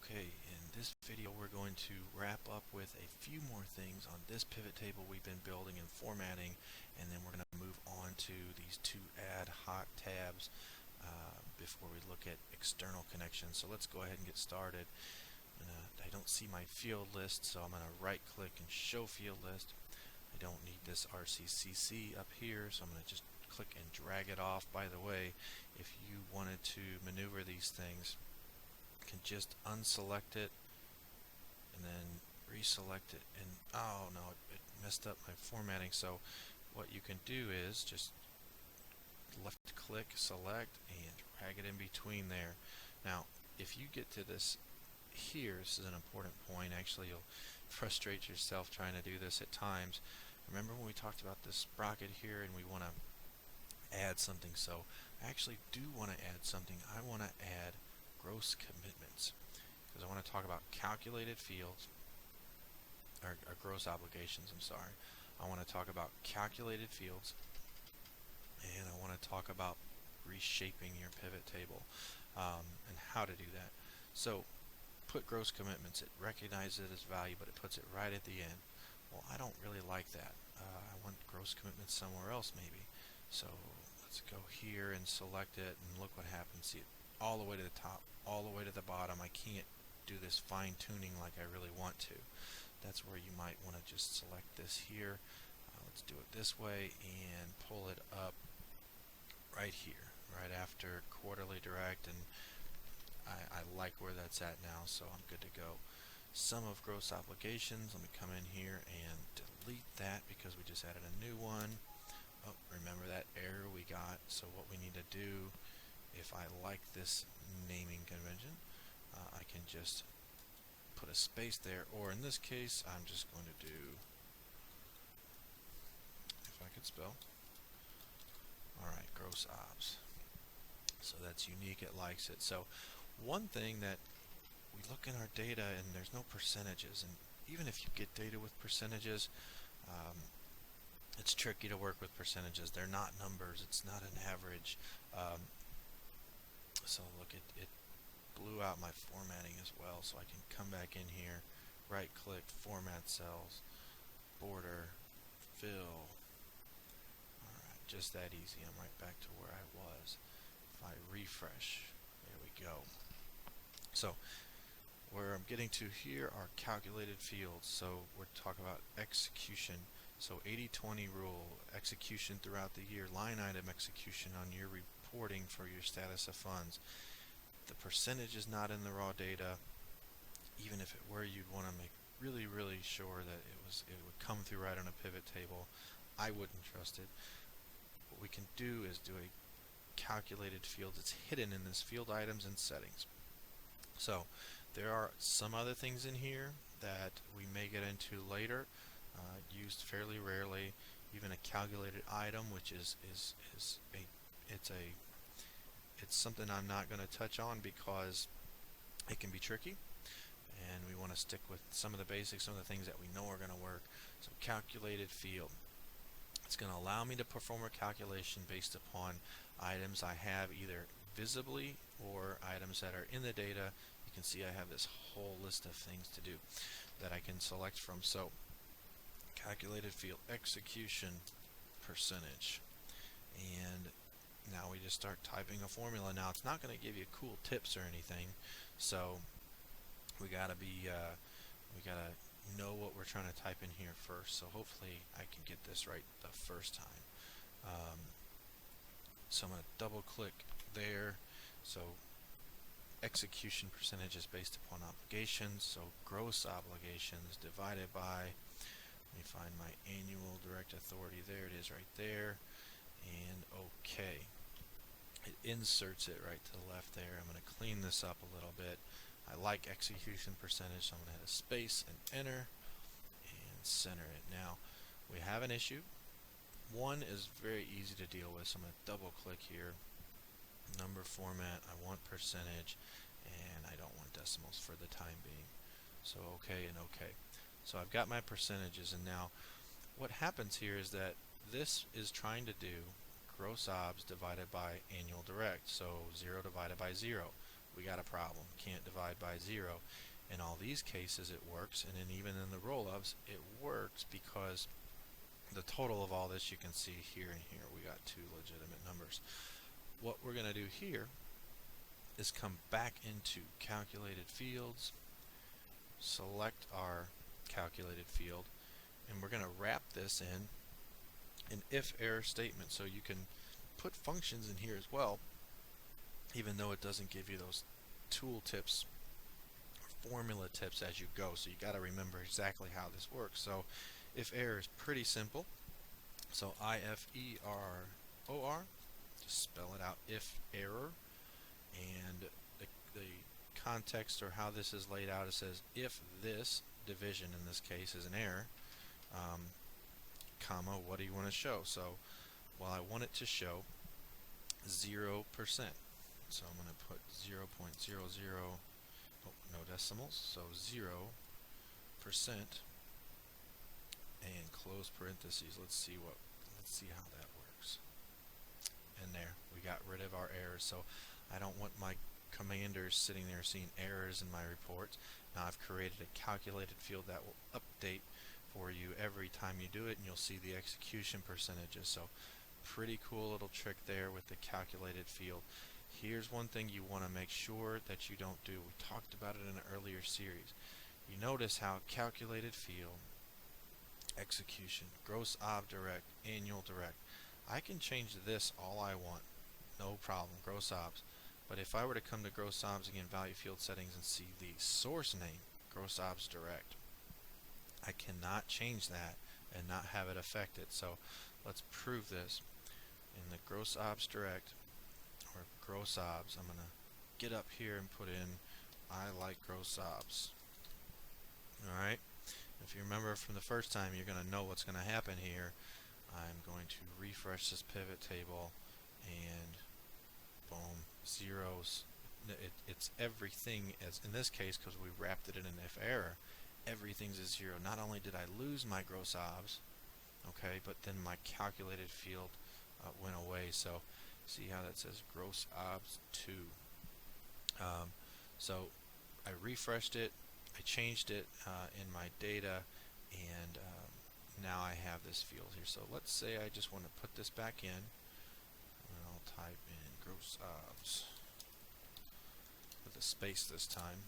Okay, in this video we're going to wrap up with a few more things on this pivot table we've been building and formatting, and then we're going to move on to these two ad hoc tabs before we look at external connections. So let's go ahead and get started. I don't see my field list, so I'm going to right click and show field list. I don't need this RCCC up here, so I'm going to just click and drag it off. By the way, if you wanted to maneuver these things, you can just unselect it and then reselect it, and oh no, it messed up my formatting. So what you can do is just left click, select, and drag it in between there. Now if you get to this here, this is an important point. Actually, you'll frustrate yourself trying to do this at times. Remember when we talked about this sprocket here and we want to add something? So I actually do want to add something. I want to add gross commitments because I want to talk about calculated fields or gross obligations. I'm sorry. I want to talk about calculated fields, and I want to talk about reshaping your pivot table and how to do that. So put gross commitments. It recognizes it as value, but it puts it right at the end. Well, I don't really like that. I want gross commitments somewhere else maybe. So let's go here and select it, and look what happens. See it all the way to the top, all the way to the bottom. I can't do this fine tuning like I really want to. That's where you might want to just select this here. Let's do it this way and pull it up right here, right after quarterly direct, and I like where that's at now, so I'm good to go. Sum of gross obligations, let me come in here and delete that because we just added a new one. Oh, remember that error we got. So what we need to do, if I like this naming convention, I can just put a space there, or in this case I'm just going to do, if I could spell, alright, gross obs. So that's unique, it likes it. So one thing that we look in our data and there's no percentages, and even if you get data with percentages, it's tricky to work with percentages. They're not numbers, it's not an average. So look, it blew out my formatting as well, so I can come back in here, right click, format cells, border, fill. Alright, just that easy. I'm right back to where I was. If I refresh, there we go. So where I'm getting to here are calculated fields. So we're talking about execution. So 80-20 rule, execution throughout the year, line item execution on your reporting for your status of funds. The percentage is not in the raw data. Even if it were, you'd want to make really sure that it would come through right on a pivot table. I wouldn't trust it. What we can do is do a calculated field. It's hidden in this field items and settings. So there are some other things in here that we may get into later, used fairly rarely. Even a calculated item, which is it's something I'm not going to touch on because it can be tricky, and we want to stick with some of the basics, some of the things that we know are going to work. So calculated field, it's going to allow me to perform a calculation based upon items I have either visibly or items that are in the data. You can see I have this whole list of things to do that I can select from. So calculated field, execution percentage, and now we just start typing a formula. Now it's not going to give you cool tips or anything, so we gotta know what we're trying to type in here first. So hopefully I can get this right the first time. So I'm going to double click there. So execution percentage is based upon obligations. So gross obligations divided by, let me find my annual direct authority. There it is right there. And okay. It inserts it right to the left there. I'm going to clean this up a little bit. I like execution percentage, so I'm going to hit a space and enter and center it. Now we have an issue. One is very easy to deal with, so I'm going to double click here. Number format, I want percentage, and I don't want decimals for the time being. So okay and okay. So I've got my percentages, and now what happens here is that this is trying to do gross obs divided by annual direct, so 0 divided by 0. we got a problem. Can't divide by 0. In all these cases it works, and then even in the roll-ups it works because the total of all this, you can see here and here, we got two legitimate numbers. What we're going to do here is come back into calculated fields, select our calculated field, and we're going to wrap this in an if-error statement. So you can put functions in here as well, even though it doesn't give you those tool tips or formula tips as you go. So you got to remember exactly how this works. So if-error is pretty simple. So I-F-E-R-R-O-R, just spell it out, if-error, and the context or how this is laid out, it says if this division in this case is an error, comma, what do you want to show? So, well, I want it to show 0%. So I'm going to put 0.00, oh, no decimals, so 0%, and close parentheses. Let's see how that works. And there, we got rid of our errors. So I don't want my commanders sitting there seeing errors in my reports. Now I've created a calculated field that will update for you every time you do it, and you'll see the execution percentages. So pretty cool little trick there with the calculated field. Here's one thing you want to make sure that you don't do. We talked about it in an earlier series. You notice how calculated field, execution, gross ob direct, annual direct, I can change this all I want, no problem, gross obs. But if I were to come to gross obs again, value field settings, and see the source name, gross obs direct, I cannot change that and not have it affect it. So let's prove this. In the gross obs direct, or gross obs, I'm going to get up here and put in I like gross obs. Alright, if you remember from the first time, you're going to know what's going to happen here. I'm going to refresh this pivot table, and boom, zeros. It's everything, as in this case, because we wrapped it in an if error, everything's a 0. Not only did I lose my gross obs, okay, but then my calculated field went away. So see how that says gross obs 2. So I refreshed it, I changed it in my data, and now I have this field here. So let's say I just want to put this back in, and I'll type in gross obs with a space this time.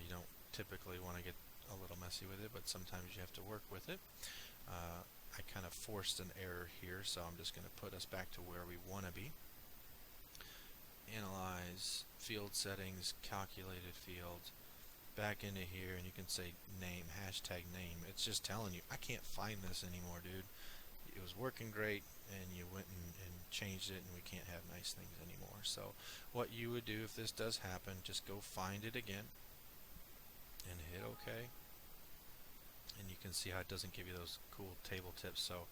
You don't typically want to get a little messy with it, but sometimes you have to work with it. I kind of forced an error here, so I'm just going to put us back to where we want to be. Analyze, field settings, calculated fields, back into here, and you can say name, hashtag name. It's just telling you, I can't find this anymore, dude. It was working great, and you went and changed it, and we can't have nice things anymore. So what you would do if this does happen, just go find it again and hit OK. And you can see how it doesn't give you those cool table tips. So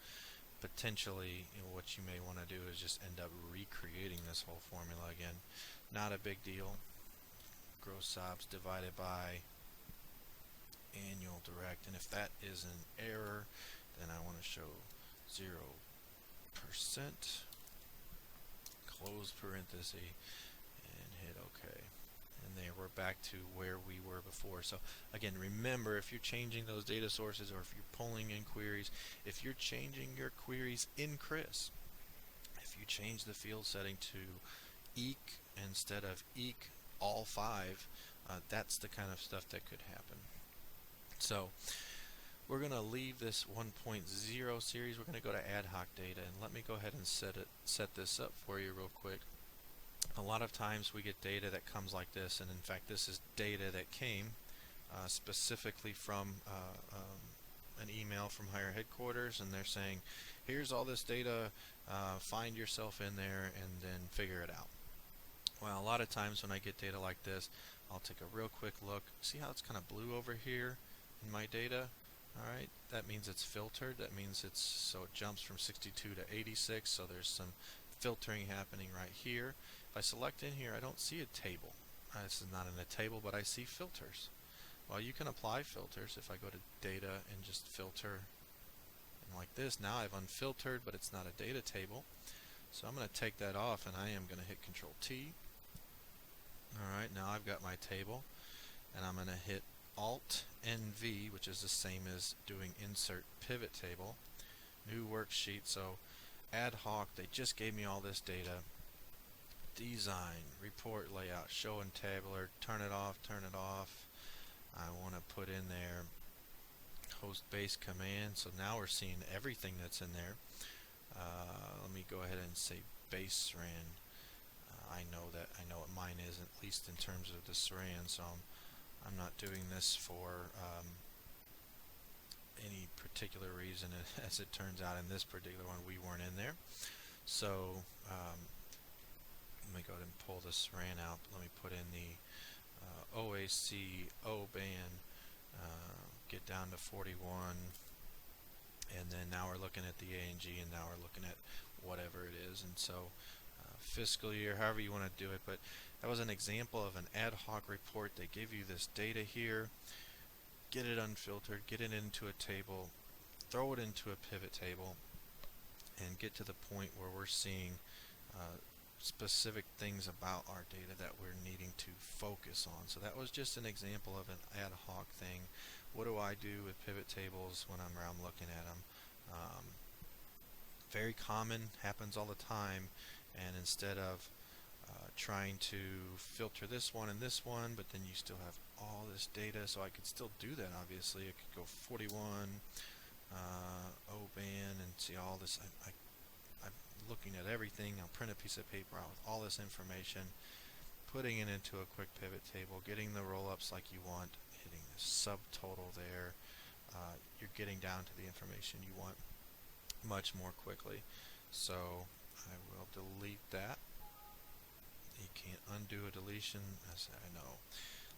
potentially, what you may want to do is just end up recreating this whole formula again. Not a big deal. Gross obs divided by annual direct, and if that is an error, then I want to show 0%, close parenthesis, and hit OK. And there, we're back to where we were before. So again, remember, if you're changing those data sources, or if you're pulling in queries, if you're changing your queries in CRIS, if you change the field setting to eq instead of eq all 5, that's the kind of stuff that could happen. So we're going to leave this 1.0 series. We're going to go to ad hoc data, and let me go ahead and set this up for you real quick. A lot of times we get data that comes like this, and in fact this is data that came specifically from an email from higher headquarters, and they're saying, here's all this data, find yourself in there and then figure it out. Well, a lot of times when I get data like this, I'll take a real quick look. See how it's kind of blue over here in my data? Alright, that means it's filtered. That means it's, so it jumps from 62 to 86, so there's some filtering happening right here. If I select in here, I don't see a table. This is not in a table, but I see filters. Well, you can apply filters. If I go to data and just filter, and like this, now I've unfiltered, but it's not a data table. So I'm going to take that off, and I am going to hit Control T. Alright, now I've got my table, and I'm going to hit Alt NV, which is the same as doing Insert Pivot Table. New worksheet, so ad hoc, they just gave me all this data. Design, report layout, show and tabular, turn it off, turn it off. I want to put in there host base command, so now we're seeing everything that's in there. Let me go ahead and say base ran. I know what mine is, at least in terms of the SRAN, so I'm not doing this for any particular reason. As it turns out, in this particular one we weren't in there. So let me go ahead and pull the SRAN out. Let me put in the OAC O-band, get down to 41, and then now we're looking at the ANG, and now we're looking at whatever it is. And so fiscal year, however you want to do it, but that was an example of an ad hoc report. They give you this data here, get it unfiltered, get it into a table, throw it into a pivot table, and get to the point where we're seeing specific things about our data that we're needing to focus on. So that was just an example of an ad hoc thing. What do I do with pivot tables when I'm around looking at them? Very common, happens all the time, and instead of trying to filter this one and this one, but then you still have all this data, so I could still do that. Obviously I could go 41 O-band and see all this. I'm looking at everything. I'll print a piece of paper out with all this information, putting it into a quick pivot table, getting the roll-ups like you want, hitting the subtotal there. You're getting down to the information you want much more quickly. So I will delete that. You can't undo a deletion, as I know.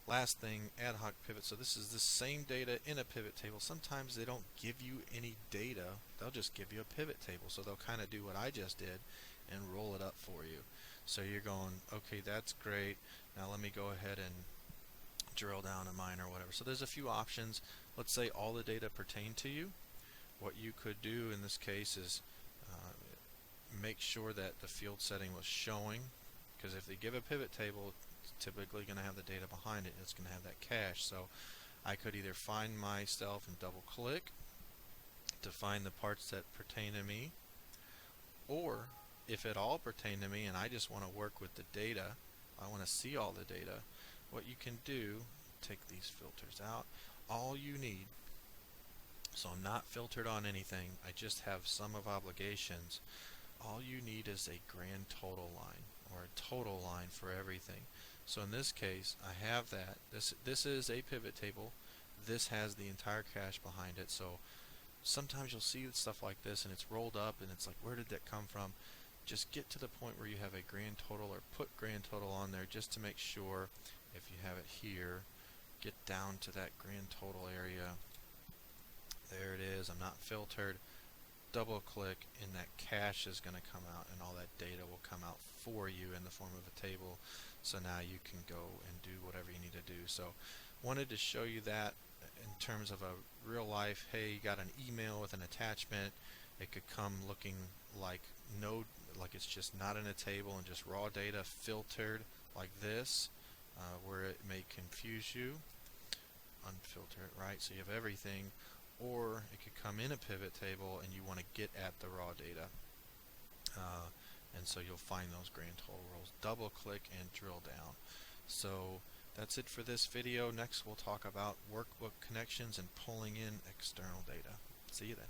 Last thing, ad hoc pivot. So this is the same data in a pivot table. Sometimes they don't give you any data. They'll just give you a pivot table. So they'll kind of do what I just did and roll it up for you. So you're going, okay, that's great. Now let me go ahead and drill down a mine or whatever. So there's a few options. Let's say all the data pertain to you. What you could do in this case is make sure that the field setting was showing, because if they give a pivot table, it's typically going to have the data behind it. It's going to have that cache. So I could either find myself and double click to find the parts that pertain to me, or if it all pertain to me and I just want to work with the data, I want to see all the data, what you can do, take these filters out. All you need, so I'm not filtered on anything, I just have sum of obligations. All you need is a grand total line, or a total line for everything. So in this case, I have that. This is a pivot table. This has the entire cache behind it. So sometimes you'll see stuff like this and it's rolled up and it's like, where did that come from? Just get to the point where you have a grand total, or put grand total on there just to make sure. If you have it here, get down to that grand total area. There it is. I'm not filtered. Double click and that cache is going to come out, and all that data will come out for you in the form of a table. So now you can go and do whatever you need to do. So wanted to show you that in terms of a real life. Hey, you got an email with an attachment. It could come looking like it's just not in a table and just raw data filtered like this, where it may confuse you. Unfilter it, right? So you have everything. Or it could come in a pivot table and you want to get at the raw data. And so you'll find those grand total rows. Double click and drill down. So that's it for this video. Next we'll talk about workbook connections and pulling in external data. See you then.